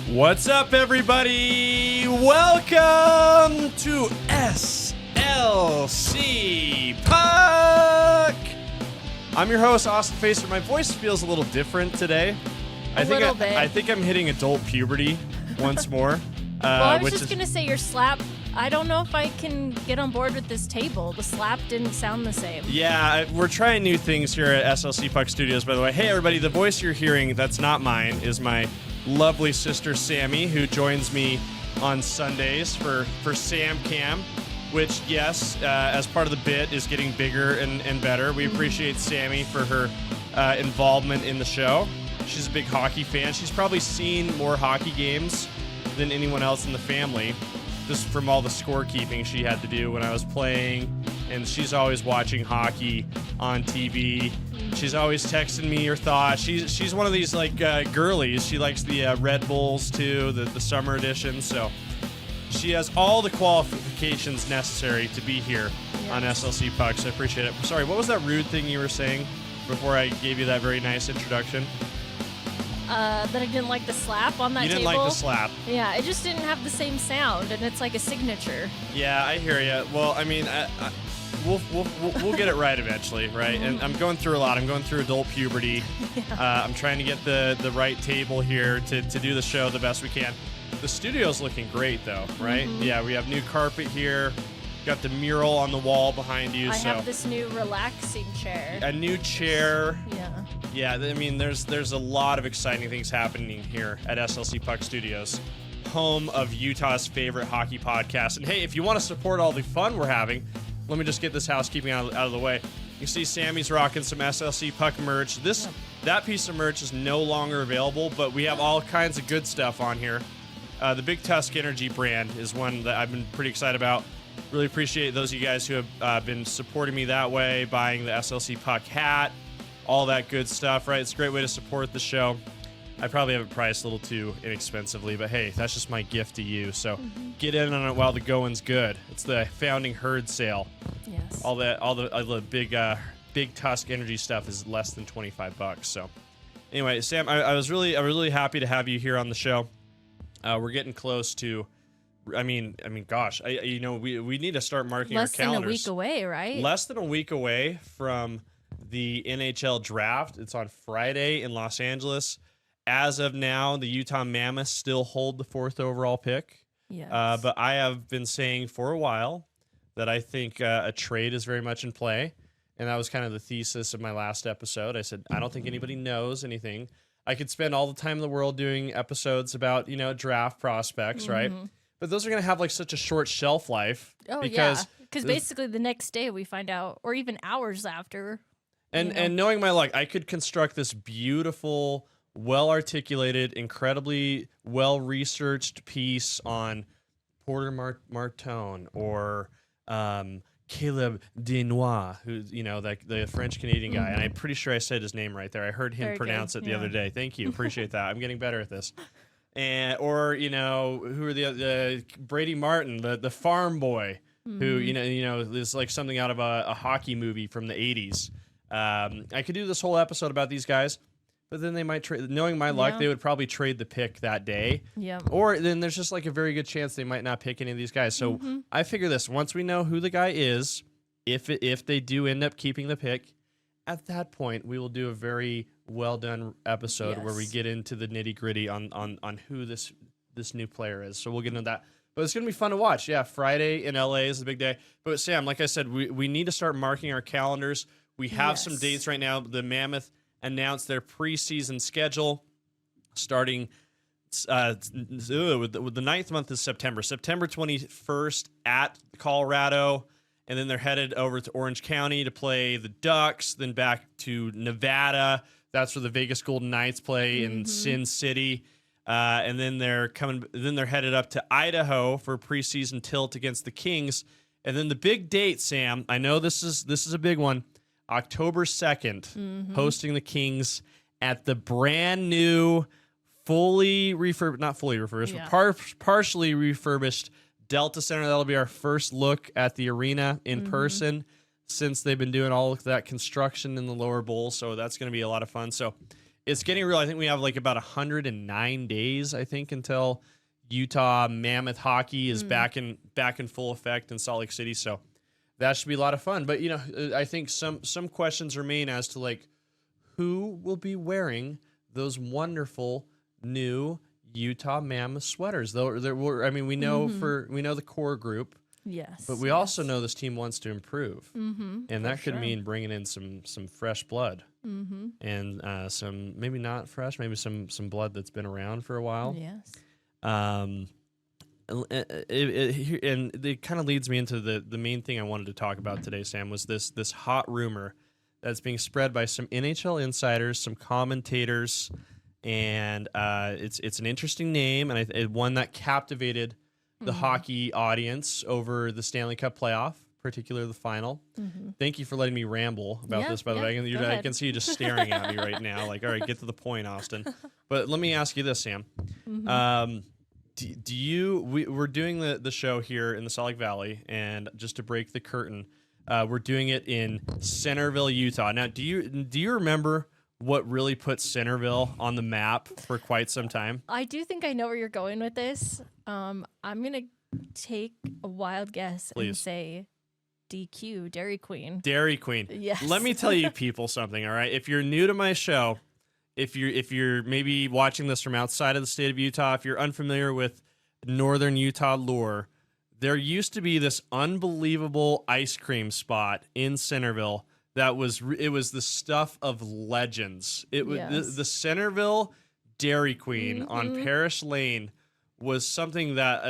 What's up, everybody? Welcome to SLC Puck. I'm your host, Austin Facer. My voice feels a little different today. I think I'm hitting adult puberty once more. Well, I was just going to say your slap. I don't know if I can get on board with this table. The slap didn't sound the same. Yeah, we're trying new things here at SLC Puck Studios, by the way. Hey, everybody, the voice you're hearing, that's not mine, is my lovely sister, Sammy, who joins me on Sundays for Sam Cam, which, yes, as part of the bit, is getting bigger and better. We appreciate Sammy for her involvement in the show. She's a big hockey fan. She's probably seen more hockey games than anyone else in the family, just from all the scorekeeping she had to do when I was playing. And she's always watching hockey on TV. She's always texting me her thoughts. She's one of these like girlies. She likes the Red Bulls too, the summer edition. So she has all the qualifications necessary to be here on SLC Puck. So I appreciate it. Sorry, what was that rude thing you were saying before I gave you that very nice introduction? That I didn't like the slap on that table. You didn't like the slap. Yeah, it just didn't have the same sound, and it's like a signature. Yeah, I hear you. Well, I mean, we'll get it right eventually, right? And I'm going through a lot. I'm going through adult puberty. Yeah. I'm trying to get the right table here to do the show the best we can. The studio's looking great, though, right? Mm-hmm. Yeah, we have new carpet here. Got the mural on the wall behind you. I have this new relaxing chair. A new chair. Yeah. Yeah, I mean, there's a lot of exciting things happening here at SLC Puck Studios, home of Utah's favorite hockey podcast. And hey, if you want to support all the fun we're having, let me just get this housekeeping out of the way. You see Sammy's rocking some SLC Puck merch. That piece of merch is no longer available, but we have all kinds of good stuff on here. The Big Tusk Energy brand is one that I've been pretty excited about. Really appreciate those of you guys who have been supporting me that way, buying the SLC Puck hat, all that good stuff, right? It's a great way to support the show. I probably have it priced a little too inexpensively, but hey, that's just my gift to you. So get in on it while the going's good. It's the founding herd sale. Yes. All the big Tusk Energy stuff is less than $25. So anyway, Sam, I was really happy to have you here on the show. We're getting close to. I mean, gosh, we need to start marking our calendars. Less than a week away, right? Less than a week away from the NHL draft. It's on Friday in Los Angeles. As of now, the Utah Mammoth still hold the 4th overall pick. Yes. But I have been saying for a while that I think a trade is very much in play. And that was kind of the thesis of my last episode. I said, I don't think anybody knows anything. I could spend all the time in the world doing episodes about, draft prospects, right? But those are going to have like such a short shelf life. Oh, because basically the next day we find out, or even hours after. And knowing my luck, I could construct this beautiful, well-articulated, incredibly well-researched piece on Porter Marchand or Caleb Denois, who, the French-Canadian guy. And I'm pretty sure I said his name right there. I heard him pronounce it the other day. Thank you. Appreciate that. I'm getting better at this. Or who are the Brady Martin, the farm boy, who is like something out of a hockey movie from the 80s. I could do this whole episode about these guys, but then they might trade. Knowing my luck, they would probably trade the pick that day. Yeah. Or then there's just like a very good chance they might not pick any of these guys. So I figure this: once we know who the guy is, if they do end up keeping the pick, at that point we will do a very well done episode where we get into the nitty gritty on who this new player is. So we'll get into that. But it's going to be fun to watch. Yeah, Friday in LA is the big day. But Sam, like I said, we need to start marking our calendars. We have some dates right now. The Mammoth announced their preseason schedule starting with the 9th month is September 21st at Colorado. And then they're headed over to Orange County to play the Ducks, then back to Nevada. That's where the Vegas Golden Knights play in Sin City. And then they're headed up to Idaho for a preseason tilt against the Kings. And then the big date, Sam, I know this is a big one. October 2nd, hosting the Kings at the brand new, partially refurbished Delta Center. That'll be our first look at the arena in person since they've been doing all of that construction in the lower bowl. So that's going to be a lot of fun. So it's getting real. I think we have like about 109 days, I think, until Utah Mammoth hockey is back in full effect in Salt Lake City. So that should be a lot of fun. But, I think some questions remain as to like who will be wearing those wonderful new Utah Mammoth sweaters. Though we know the core group. Yes. But we also know this team wants to improve. Mm-hmm. And that could mean bringing in some fresh blood. Mm-hmm. And some, maybe not fresh, maybe some blood that's been around for a while. Yes. And it kind of leads me into the main thing I wanted to talk about today, Sam, was this hot rumor that's being spread by some NHL insiders, some commentators, and it's an interesting name, and one that captivated the hockey audience over the Stanley Cup playoff, particularly the final. Mm-hmm. Thank you for letting me ramble about this, by the way. I can see you just staring at me right now, like, all right, get to the point, Austin. But let me ask you this, Sam. Mm-hmm. We're doing the show here in the Salt Lake Valley, and just to break the curtain, we're doing it in Centerville, Utah. Now, do you remember what really put Centerville on the map for quite some time? I do think I know where you're going with this. I'm going to take a wild guess and say DQ, Dairy Queen. Dairy Queen. Yes. Let me tell you people something, all right? If you're new to my show, if you're maybe watching this from outside of the state of Utah, if you're unfamiliar with northern Utah lore, there used to be this unbelievable ice cream spot in Centerville that was the stuff of legends. It was the Centerville Dairy Queen on Parish Lane was something that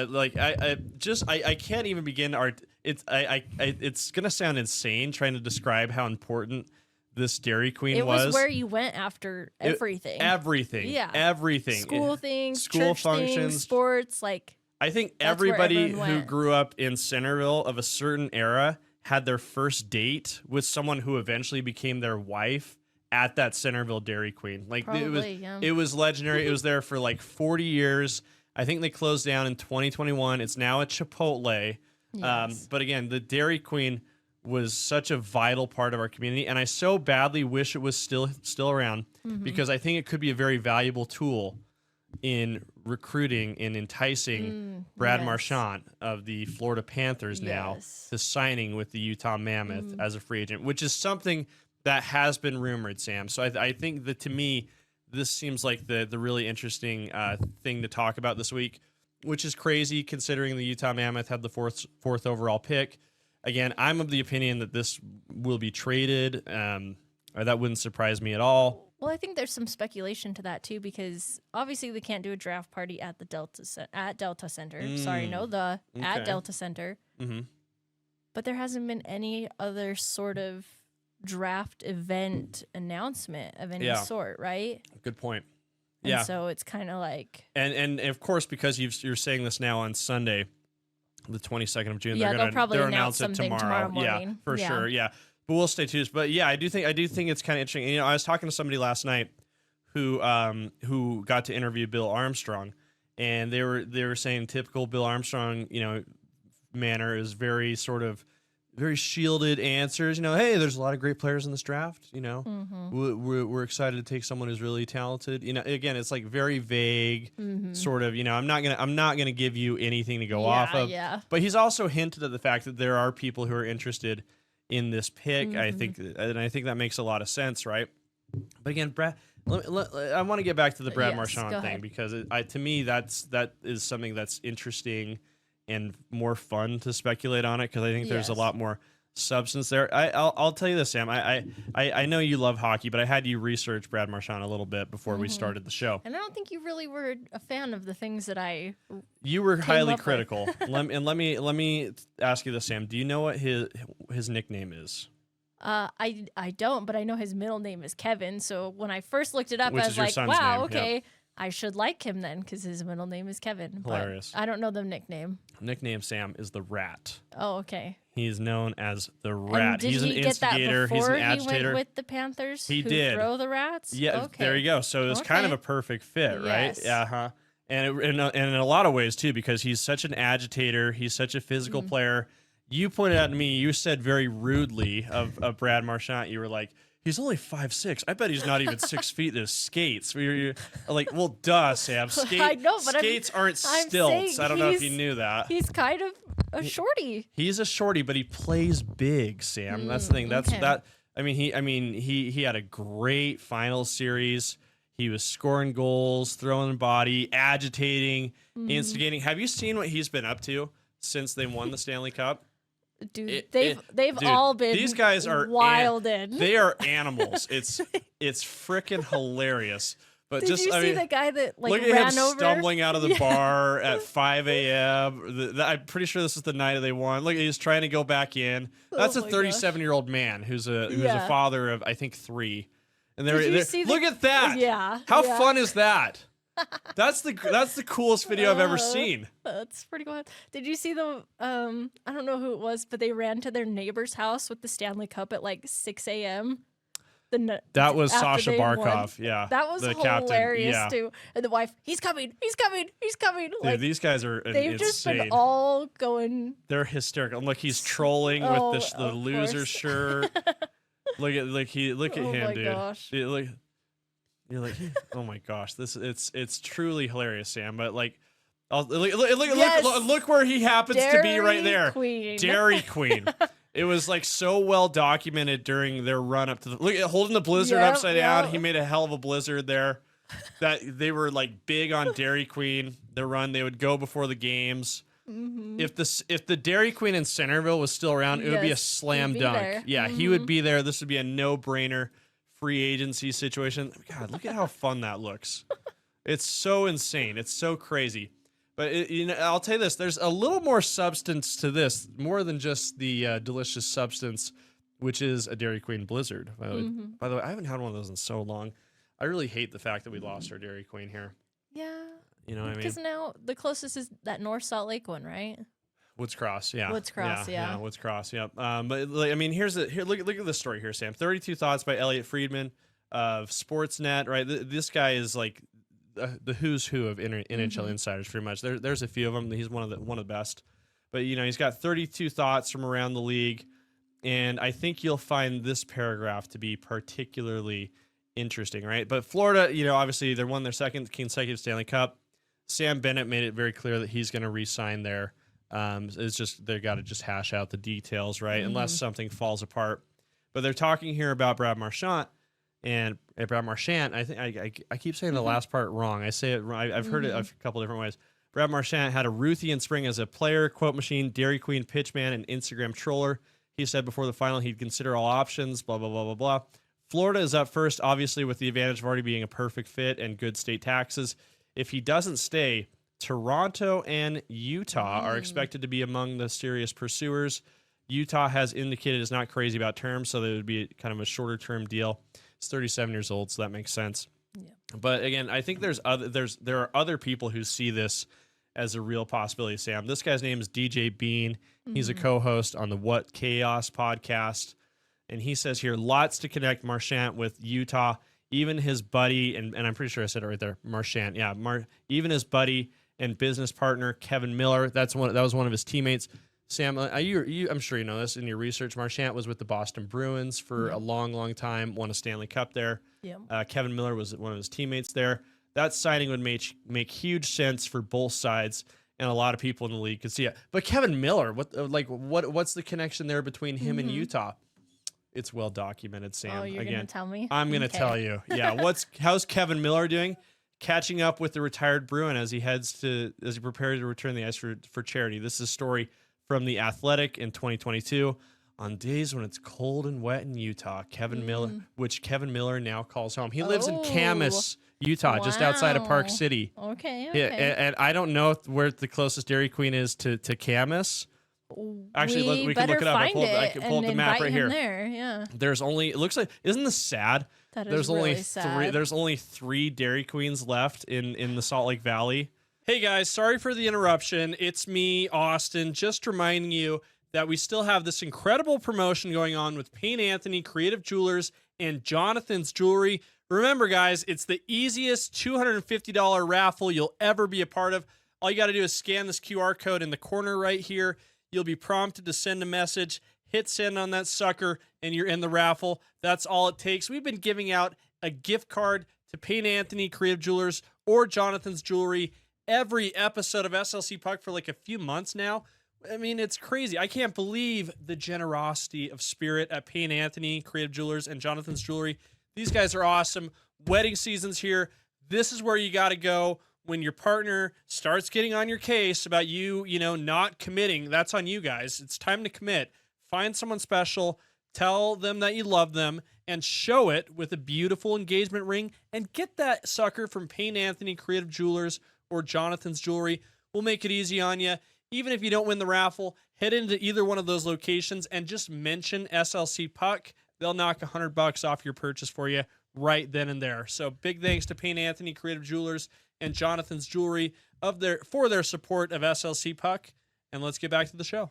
I can't even begin to it's gonna sound insane trying to describe how important this Dairy Queen was. It was where you went after everything. Everything. School things, school church functions, things, sports, like. I think everybody who grew up in Centerville of a certain era had their first date with someone who eventually became their wife at that Centerville Dairy Queen. Like it was legendary. It was there for like 40 years. I think they closed down in 2021. It's now a Chipotle. Yes. But again, the Dairy Queen was such a vital part of our community, and I so badly wish it was still around because I think it could be a very valuable tool in recruiting and enticing Brad Marchand of the Florida Panthers now to signing with the Utah Mammoth as a free agent, which is something that has been rumored, Sam. So I think that, to me, this seems like the really interesting thing to talk about this week, which is crazy considering the Utah Mammoth had the fourth overall pick. Again, I'm of the opinion that this will be traded. That wouldn't surprise me at all. Well, I think there's some speculation to that too, because obviously we can't do a draft party at the Delta Center. At Delta Center. At Delta Center. Mm-hmm. But there hasn't been any other sort of draft event announcement of any sort, right? Good point. And so it's kind of like, and of course, because you're saying this now on Sunday, the 22nd of June, they'll probably announce it tomorrow morning. Yeah, for sure. Yeah. But we'll stay tuned. But yeah, I do think it's kind of interesting. And, I was talking to somebody last night who got to interview Bill Armstrong, and they were saying typical Bill Armstrong, manner is very shielded answers. Hey, there's a lot of great players in this draft. We're excited to take someone who's really talented. Again, it's like very vague, sort of. I'm not gonna give you anything to go off of. Yeah. But he's also hinted at the fact that there are people who are interested in this pick. I think that makes a lot of sense, right? But again, Brad, I want to get back to the Brad Marchand thing because to me that is something that's interesting and more fun to speculate on it because I think there's a lot more substance there. I'll tell you this, Sam. I know you love hockey, but I had you research Brad Marchand a little bit before we started the show. And I don't think you really were a fan of the things that You were highly critical. let me ask you this, Sam. Do you know what his nickname is? I don't, but I know his middle name is Kevin. So when I first looked it up, Which I was like, wow, name. okay. Yep. I should like him then because his middle name is Kevin. Hilarious. But I don't know the nickname. Nickname, Sam, is the Rat. Oh, okay. He's known as the Rat. And did he's he an get instigator. That he's an before agitator. He went with the Panthers. He did throw the Rats. Yeah, okay. There you go. So it was kind of a perfect fit, right? Yes. And in a lot of ways too, because he's such an agitator. He's such a physical player. You pointed out to me. You said very rudely of Brad Marchand. You were like, he's only 5'6". I bet he's not even 6 feet in his skates. You're like, well, duh, Sam. I know, but skates aren't I'm stilts. saying I don't know if you knew that. He's kind of a shorty. He's a shorty, but he plays big, Sam. That's the thing. That's okay. that. I mean, he had a great final series. He was scoring goals, throwing the body, agitating, instigating. Have you seen what he's been up to since they won the Stanley Cup? Dude, they've all been these guys are wilded. They are animals. It's freaking hilarious. But Did you see the guy that look ran at him over? stumbling out of the bar at 5 a.m. I'm pretty sure this is the night they won. Look, he's trying to go back in. That's a 37-year-old man who's a father of I think 3. And look at that. Yeah. How fun is that? That's the coolest video I've ever seen. That's pretty cool. Did you see the I don't know who it was, but they ran to their neighbor's house with the Stanley Cup at like 6 a.m. That was Sasha won. Barkov. Yeah, that was the hilarious captain. Yeah. too. And the wife, he's coming. Dude, Like, these guys are they've insane. just been all going. They're hysterical. Look, he's trolling with the loser shirt. Look at Oh him, my dude. gosh. You're like, oh my gosh, it's truly hilarious, Sam. But like, look where he happens to be right there. Dairy Queen. It was like so well documented during their run up to the holding the blizzard upside down. He made a hell of a blizzard there. That they were like big on Dairy Queen. Their run, they would go before the games. If the Dairy Queen in Centerville was still around, it would be a slam dunk. There. Yeah, he would be there. This would be a no-brainer free agency situation. God, look at how fun that looks. It's so insane. It's so crazy. But I'll tell you this: there's a little more substance to this, more than just the delicious substance, which is a Dairy Queen Blizzard. By the way, I haven't had one of those in so long. I really hate the fact that we lost our Dairy Queen here. Yeah. You know what I mean? Because now the closest is that North Salt Lake one, right? Woods Cross, yeah. Woods Cross, yeah. Woods Cross, yep. But like, I mean, look at this story here, Sam. 32 Thoughts by Elliot Friedman of Sportsnet, right? This guy is like the who's who of NHL insiders, pretty much. There's a few of them. He's one of the best. But he's got 32 thoughts from around the league, and I think you'll find this paragraph to be particularly interesting, right? But Florida, obviously they won their second consecutive Stanley Cup. Sam Bennett made it very clear that he's going to re-sign there. It's just they got to just hash out the details, right? Unless something falls apart. But they're talking here about Brad Marchand. And Brad Marchand, I think I keep saying the last part wrong. I say it wrong. I've heard it a couple different ways. Brad Marchand had a Ruthian spring as a player, quote machine, Dairy Queen pitchman, and Instagram troller. He said before the final he'd consider all options, blah, blah, blah, blah, blah. Florida is up first, obviously, with the advantage of already being a perfect fit and good state taxes. If he doesn't stay, Toronto and Utah are expected to be among the serious pursuers. Utah has indicated it's not crazy about terms, so it would be kind of a shorter-term deal. He's 37 years old, so that makes sense. Yeah. But again, I think there are other people who see this as a real possibility, Sam. This guy's name is DJ Bean. He's a co-host on the What Chaos podcast. And he says here, lots to connect Marchand with Utah. Even his buddy, and I'm pretty sure I said it right there, Marchand. Yeah, even his buddy and business partner, Kevin Miller. That was one of his teammates. Sam, I'm sure you know this in your research. Marchand was with the Boston Bruins for a long, long time, won a Stanley Cup there. Yeah. Kevin Miller was one of his teammates there. That signing would make huge sense for both sides, and a lot of people in the league could see it. But Kevin Miller, what's the connection there between him and Utah? It's well documented, Sam. Oh, you're going to tell me? I'm going to tell you. Yeah. How's Kevin Miller doing? Catching up with the retired Bruin as he prepares to return the ice for charity. This is a story from The Athletic in 2022. On days when it's cold and wet in Utah, Kevin Miller, which Kevin Miller now calls home. He lives in Camas, Utah, just outside of Park City. Okay. Yeah, and I don't know where the closest Dairy Queen is to Camas. Actually, we can look it up. I can pull up the map right here. There, yeah. There's only, it looks like, isn't this sad? That is really sad. There's only 3 Dairy Queens left in the Salt Lake Valley. Hey guys, sorry for the interruption. It's me, Austin, just reminding you that we still have this incredible promotion going on with Payne Anthony Creative Jewelers and Jonathan's Jewelry. Remember, guys, it's the easiest $250 raffle you'll ever be a part of. All you got to do is scan this QR code in the corner right here. You'll be prompted to send a message. hit send on that sucker, and you're in the raffle. That's all it takes. We've been giving out a gift card to Payne Anthony Creative Jewelers or Jonathan's Jewelry every episode of SLC Puck for like a few months now. I mean, it's crazy. I can't believe the generosity of spirit at Payne Anthony Creative Jewelers and Jonathan's Jewelry. These guys are awesome. Wedding season's here. This is where you got to go when your partner starts getting on your case about you not committing. That's on you guys. It's time to commit. Find someone special. Tell them that you love them and show it with a beautiful engagement ring and get that sucker from Payne Anthony Creative Jewelers or Jonathan's Jewelry. We'll make it easy on you. Even if you don't win the raffle, head into either one of those locations and just mention SLC Puck. They'll knock $100 off your purchase for you right then and there. So big thanks to Payne Anthony Creative Jewelers and Jonathan's Jewelry for their support of SLC Puck. And let's get back to the show.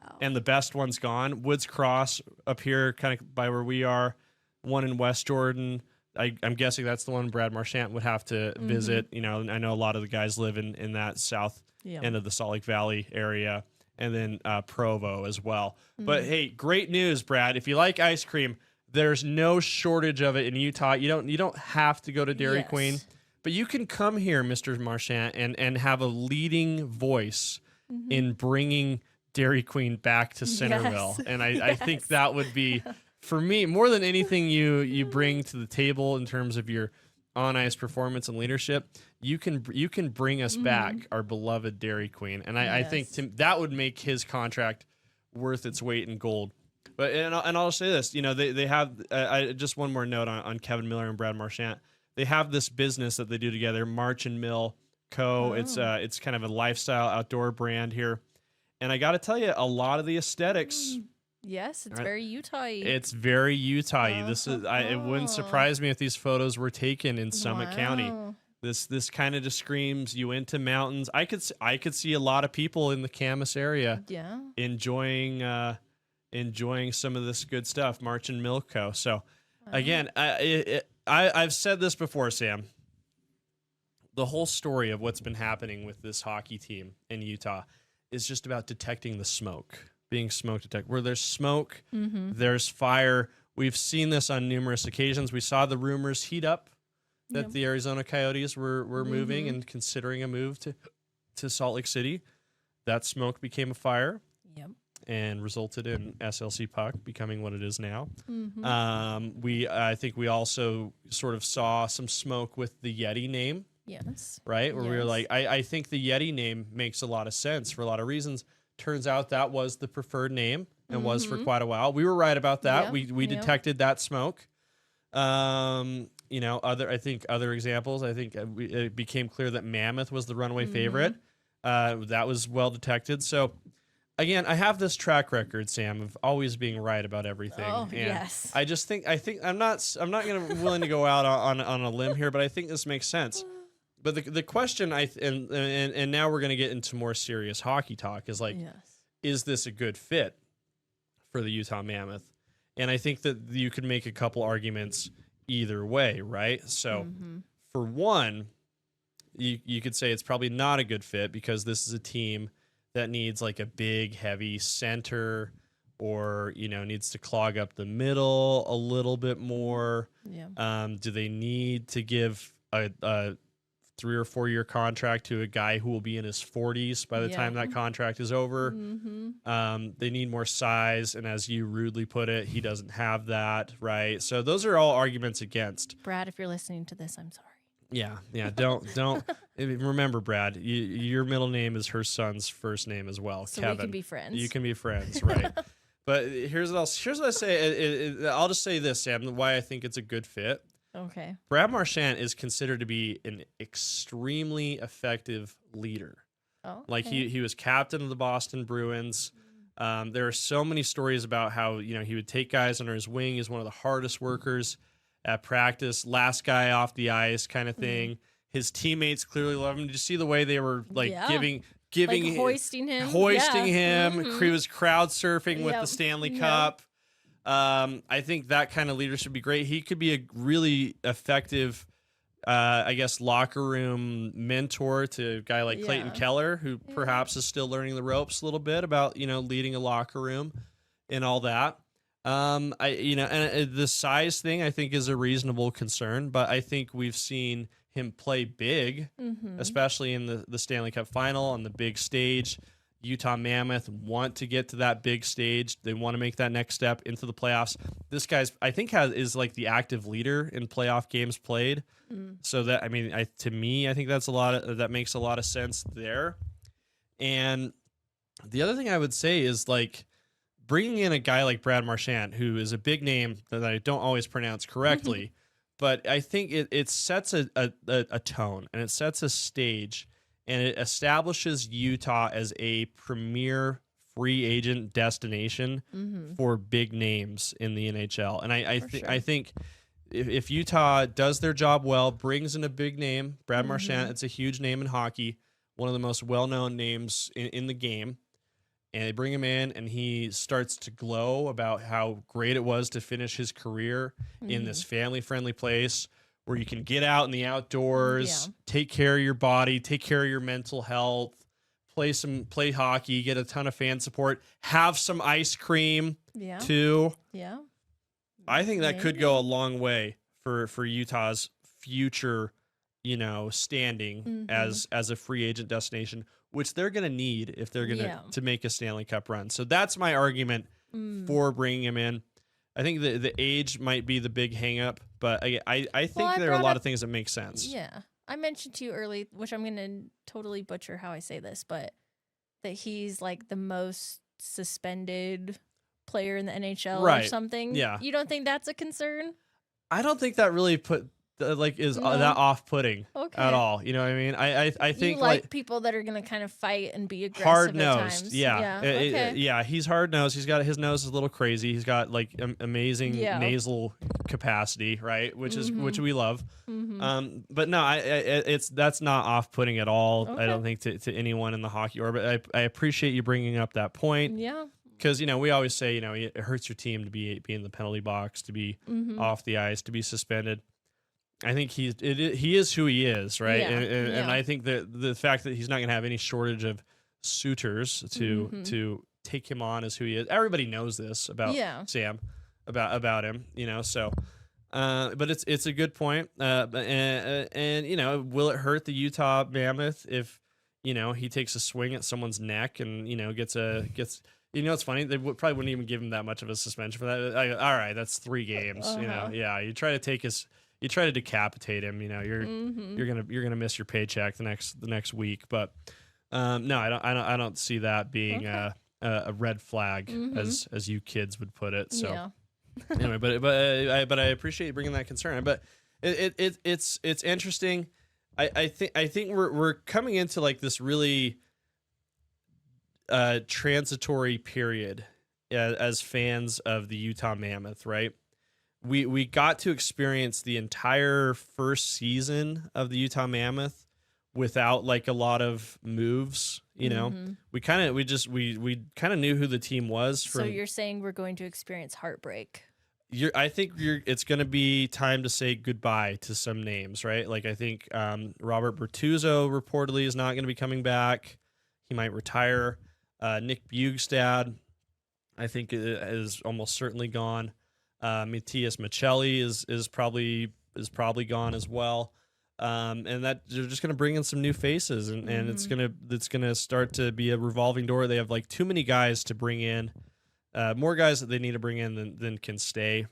Wow. And the best one's gone. Woods Cross up here, kind of by where we are. One in West Jordan. I'm guessing that's the one Brad Marchand would have to visit. I know a lot of the guys live in that south end of the Salt Lake Valley area, and then Provo as well. But hey, great news, Brad. If you like ice cream, there's no shortage of it in Utah. You don't have to go to Dairy Queen, but you can come here, Mr. Marchand, and have a leading voice in bringing Dairy Queen back to Centerville. And I think that would be, for me, more than anything you bring to the table in terms of your on-ice performance and leadership, you can bring us back our beloved Dairy Queen. And I think that would make his contract worth its weight in gold. But and I'll say this, they have just one more note on Kevin Miller and Brad Marchand. They have this business that they do together, March and Mill Co. Oh. It's kind of a lifestyle outdoor brand here. And I got to tell you, a lot of the aesthetics. Yes, it's very Utah-y. It's very Utah-y. It wouldn't surprise me if these photos were taken in Summit County. This kind of just screams Uinta Mountains. I could see a lot of people in the Camas area enjoying some of this good stuff, March and Milko. So again, I've said this before, Sam. The whole story of what's been happening with this hockey team in Utah is just about detecting the smoke, being smoke detected. Where there's smoke, there's fire. We've seen this on numerous occasions. We saw the rumors heat up that the Arizona Coyotes were moving and considering a move to Salt Lake City. That smoke became a fire and resulted in SLC Puck becoming what it is now. I think we also sort of saw some smoke with the Yeti name. Yes. Right? Where we were like, I think the Yeti name makes a lot of sense for a lot of reasons. Turns out that was the preferred name and was for quite a while. We were right about that. We detected that smoke. Other examples, I think it became clear that Mammoth was the runaway favorite. That was well detected. So again, I have this track record, Sam, of always being right about everything. Oh, and yes. I think I'm not willing to go out on a limb here, but I think this makes sense. But the question and now we're going to get into more serious hockey talk is like, is this a good fit for the Utah Mammoth? And I think that you could make a couple arguments either way, right? So for one, you could say it's probably not a good fit because this is a team that needs like a big, heavy center or, needs to clog up the middle a little bit more. Do they need to give a 3 or 4 year contract to a guy who will be in his 40s by the time that contract is over? They need more size, and as you rudely put it, he doesn't have that, right? So those are all arguments against. Brad, if you're listening to this, I'm sorry. Yeah. Don't remember, Brad. Your middle name is her son's first name as well, so Kevin. We can be friends. You can be friends, right? But here's what I say. I'll just say this, Sam. Why I think it's a good fit. Okay. Brad Marchand is considered to be an extremely effective leader. Oh, like he was captain of the Boston Bruins. There are so many stories about how he would take guys under his wing. He's one of the hardest workers at practice, last guy off the ice kind of thing. His teammates clearly love him. Did you see the way they were like giving like hoisting him? He was crowd surfing with the Stanley Cup. I think that kind of leader should be great. He could be a really effective I guess, locker room mentor to a guy like Clayton Yeah. Keller, who Yeah. perhaps is still learning the ropes a little bit about, leading a locker room and all that. And the size thing I think is a reasonable concern, but I think we've seen him play big, Mm-hmm. especially in the Stanley Cup final on the big stage. Utah Mammoth want to get to that big stage. They want to make that next step into the playoffs. This guy's, I think, is like the active leader in playoff games played. So that, I mean, to me, I think that makes a lot of sense there. And the other thing I would say is, like, bringing in a guy like Brad Marchand, who is a big name that I don't always pronounce correctly, but I think it sets a tone, and it sets a stage, and it establishes Utah as a premier free agent destination for big names in the NHL. And I think if Utah does their job well, brings in a big name, Brad Marchand, it's a huge name in hockey, one of the most well-known names in the game, and they bring him in and he starts to glow about how great it was to finish his career in this family-friendly place where you can get out in the outdoors, take care of your body, take care of your mental health, play hockey, get a ton of fan support, have some ice cream too. Yeah. I think that could go a long way for Utah's future, standing as a free agent destination, which they're going to need if they're going to make a Stanley Cup run. So that's my argument for bringing him in. I think the age might be the big hang up, but I think there are a lot of things that make sense. Yeah. I mentioned to you early, which I'm going to totally butcher how I say this, but that he's like the most suspended player in the NHL or something. Yeah. You don't think that's a concern? I don't think that really is that off-putting at all. You know what I mean? I think you like people that are going to kind of fight and be aggressive hard-nosed. at times. Yeah. He's hard-nosed. His nose is a little crazy. He's got like amazing nasal capacity, right? Which we love. But no, that's not off-putting at all. I don't think to anyone in the hockey orbit. I appreciate you bringing up that point. Yeah. Because, we always say, it hurts your team to be in the penalty box, to be off the ice, to be suspended. I think he is who he is, right? Yeah. And I think that the fact that he's not going to have any shortage of suitors to take him on as who he is. Everybody knows this about Sam, about him, so. But it's a good point. And will it hurt the Utah Mammoth if, he takes a swing at someone's neck and, gets it's funny. They probably wouldn't even give him that much of a suspension for that. All right, that's 3 games. You try to decapitate him. You're gonna miss your paycheck the next week. But no, I don't see that being a red flag as you kids would put it. So anyway, but I appreciate you bringing that concern. But it's interesting. I think we're coming into like this really transitory period as fans of the Utah Mammoth, right? We got to experience the entire first season of the Utah Mammoth without like a lot of moves, We kind of knew who the team was. So you're saying we're going to experience heartbreak? I think it's going to be time to say goodbye to some names, right? Like I think Robert Bertuzzo reportedly is not going to be coming back. He might retire. Nick Bjugstad, I think, is almost certainly gone. Matthias Michelli is probably gone as well. And that they're just going to bring in some new faces, and it's gonna start to be a revolving door. They have like too many guys to bring in, more guys that they need to bring in than can stay.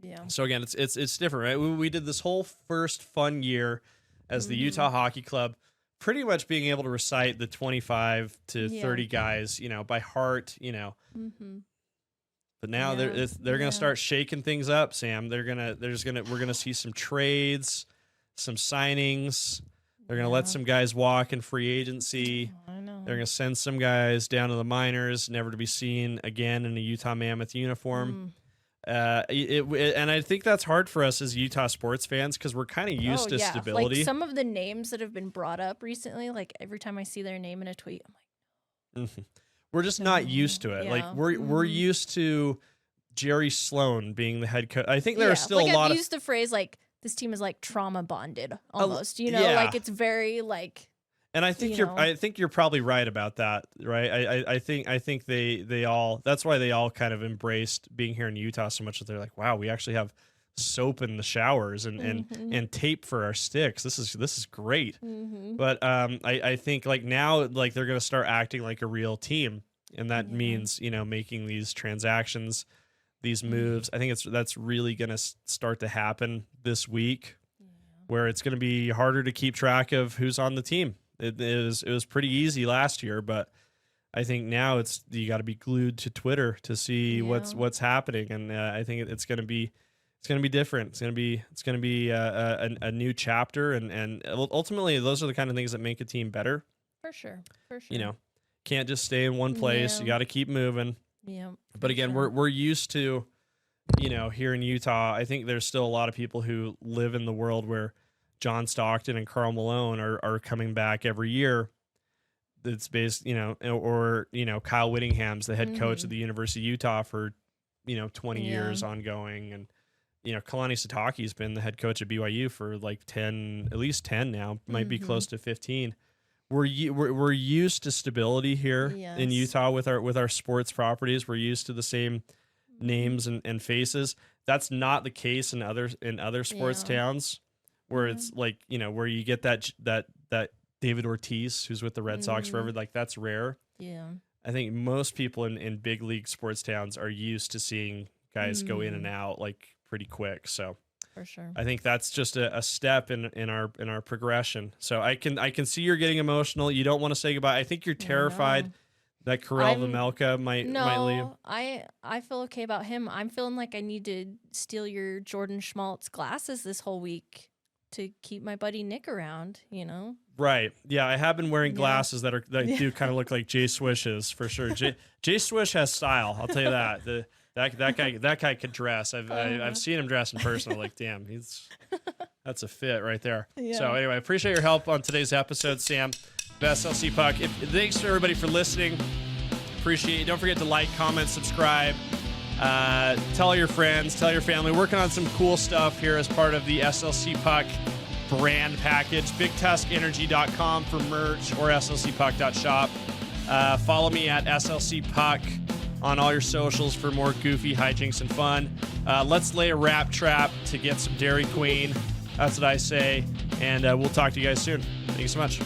Yeah. So again, it's different, right? We did this whole first fun year as the Utah Hockey Club, pretty much being able to recite the 25 to 30 guys, by heart, But now they're going to start shaking things up, Sam. We're going to see some trades, some signings. They're going to let some guys walk in free agency. I know. They're going to send some guys down to the minors, never to be seen again in a Utah Mammoth uniform. And I think that's hard for us as Utah sports fans because we're kind of used to stability. Like some of the names that have been brought up recently, like every time I see their name in a tweet, I'm like, we're just not used to it. Yeah. Like we're used to Jerry Sloan being the head coach. I think there are still a lot I've of used the phrase like this team is like trauma bonded almost, yeah. like it's very like. And I think I think you're probably right about that, right? I think they all, that's why they all kind of embraced being here in Utah so much that they're like, wow, we actually have soap in the showers and tape for our sticks. This is great. But I think like now, like they're gonna start acting like a real team, and that means making these transactions, these moves. I think that's really gonna start to happen this week, where it's gonna be harder to keep track of who's on the team. It was pretty easy last year, but I think now you got to be glued to Twitter to see what's happening, and I think it's gonna be different. It's gonna be a new chapter, and ultimately those are the kind of things that make a team better. For sure. Can't just stay in one place. You got to keep moving. Yeah. But again, we're used to, here in Utah, I think there's still a lot of people who live in the world where John Stockton and Karl Malone are coming back every year. It's based, or Kyle Whittingham's the head coach of the University of Utah for 20 years ongoing, and Kalani Sitake's been the head coach at BYU for like at least 10 now, might be close to 15. We're used to stability here in Utah with our sports properties. We're used to the same names and faces. That's not the case in other sports towns, where it's like, where you get that David Ortiz, who's with the Red Sox forever, like that's rare. Yeah. I think most people in big league sports towns are used to seeing guys go in and out like pretty quick. So for sure, I think that's just a step in our progression. So I can see you're getting emotional. You don't want to say goodbye. I think you're terrified that Karel Vejmelka might leave. I feel okay about him. I'm feeling like I need to steal your Jordan Schmaltz glasses this whole week to keep my buddy Nick around, Right. Yeah, I have been wearing glasses that do kind of look like Jay Swish's for sure. Jay Swish has style, I'll tell you that. That guy could dress. I've seen him dress in person. I'm like, damn, that's a fit right there. Yeah. So anyway, I appreciate your help on today's episode, Sam. Best SLC Puck. Thanks to everybody for listening. Appreciate it. Don't forget to like, comment, subscribe. Tell your friends, tell your family. Working on some cool stuff here as part of the SLC Puck brand package. BigTuskEnergy.com for merch, or slcpuck.shop. Follow me at SLC Puck on all your socials for more goofy hijinks and fun. Let's lay a rap trap to get some Dairy Queen. That's what I say. And we'll talk to you guys soon. Thank you so much.